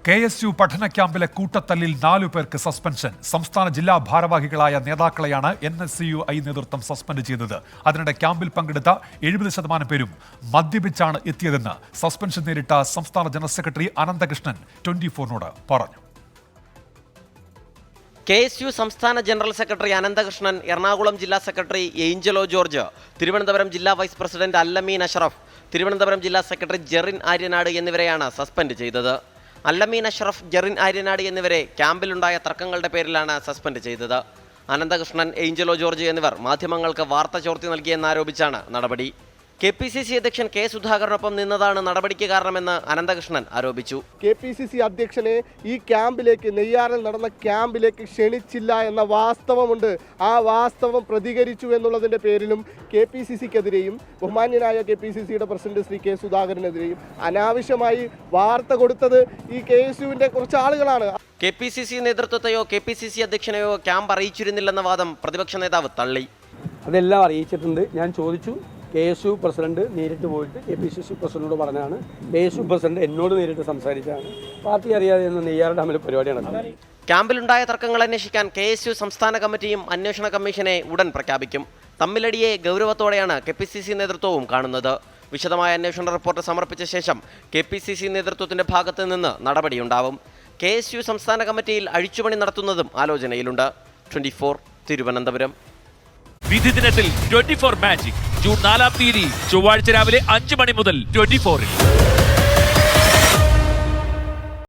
KSU പഠന ക്യാമ്പിലെ കൂട്ടത്തല്ലിൽ 4 പേർക്ക് സസ്പെൻഷൻ. സംസ്ഥാന ജില്ലാ ഭാരവാഹികളായ നേതാക്കളെയാണ് NSCUI നേതൃത്വം സസ്പെൻഡ് ചെയ്തത്. അതിനിടെ ക്യാമ്പിൽ പങ്കെടുത്ത 70% പേരും മദ്യപിച്ചാണ് എത്തിയതെന്ന് സസ്പെൻഷൻ നേരിട്ട സംസ്ഥാന ജനറൽ സെക്രട്ടറി അനന്തകൃഷ്ണൻ 24-നോട് പറഞ്ഞു. KSU സംസ്ഥാന ജനറൽ സെക്രട്ടറി അനന്തകൃഷ്ണൻ, എറണാകുളം ജില്ലാ സെക്രട്ടറി ഏഞ്ചലോ ജോർജ്, തിരുവനന്തപുരം ജില്ലാ വൈസ് പ്രസിഡന്റ് അല്ലമീൻ അഷറഫ്, തിരുവനന്തപുരം ജില്ലാ സെക്രട്ടറി ജെറിൻ ആര്യനാട് എന്നിവരെയാണ് സസ്പെൻഡ് ചെയ്തത്. അല്ലമീൻ അഷറഫ്, ജെറിൻ ആര്യനാട് എന്നിവരെ ക്യാമ്പിലുണ്ടായ തർക്കങ്ങളുടെ പേരിലാണ് സസ്പെൻഡ് ചെയ്തത്. അനന്തകൃഷ്ണൻ, ഏഞ്ചലോ ജോർജ് എന്നിവർ മാധ്യമങ്ങൾക്ക് വാർത്ത ചോർത്തി നൽകിയെന്നാരോപിച്ചാണ് നടപടി. KPCC അധ്യക്ഷൻ K. സുധാകരനൊപ്പം നിന്നതാണ് നടപടിക്ക് കാരണമെന്ന് അനന്തകൃഷ്ണൻ ആരോപിച്ചു. KPCC അധ്യക്ഷനെ ഈ ക്യാമ്പിലേക്ക്, നെയ്യാറിൽ നടന്ന ക്യാമ്പിലേക്ക് ക്ഷണിച്ചില്ല എന്ന വാസ്തവമുണ്ട്. ആ വാസ്തവം പ്രതികരിച്ചു എന്നുള്ളതിൻ്റെ പേരിലും KPCCക്കെതിരെയും ബഹുമാന്യനായ KPCCയുടെ പ്രസിഡന്റ് ശ്രീ K. സുധാകരനെതിരെയും അനാവശ്യമായി വാർത്ത കൊടുത്തത് ഈ KSUവിൻ്റെ കുറച്ച് ആളുകളാണ്. KPCC നേതൃത്വത്തെയോ KPCC അധ്യക്ഷനെയോ ക്യാമ്പ് അറിയിച്ചിരുന്നില്ലെന്ന വാദം പ്രതിപക്ഷ നേതാവ് തള്ളി. അതെല്ലാം അറിയിച്ചിട്ടുണ്ട്. ഞാൻ ചോദിച്ചു. KSU പ്രസിഡന്റ് നേരിട്ട് പോയിട്ട് KPCC പ്രസിഡന്റിനോട് പറഞ്ഞാണ്. KSU പ്രസിഡന്റ് എന്നോട് നേരിട്ട് സംസാരിച്ചാണ്. പാർട്ടി അറിയാതെ നെയ്യാറുടെ തമ്മിൽ പരിപാടി നടക്കുന്നത്. ക്യാമ്പിലുണ്ടായ തർക്കങ്ങൾ അന്വേഷിക്കാൻ KSU സംസ്ഥാന കമ്മിറ്റിയും അന്വേഷണ കമ്മീഷനെ ഉടൻ പ്രഖ്യാപിക്കും. തമ്മിലടിയെ ഗൗരവത്തോടെയാണ് KPCC നേതൃത്വവും കാണുന്നത്. വിശദമായ അന്വേഷണ റിപ്പോർട്ട് സമർപ്പിച്ച ശേഷം KPCC നേതൃത്വത്തിന്റെ ഭാഗത്ത് നിന്ന് നടപടിയുണ്ടാവും. KSU സംസ്ഥാന കമ്മിറ്റിയിൽ അഴിച്ചുപണി നടത്തുന്നതും ആലോചനയിലുണ്ട്. 24 തിരുവനന്തപുരം. വിധി ദിനത്തിൽ 24 മാജിക് ജൂൺ 4 ചൊവ്വാഴ്ച രാവിലെ 5 മണി മുതൽ 24-ൽ.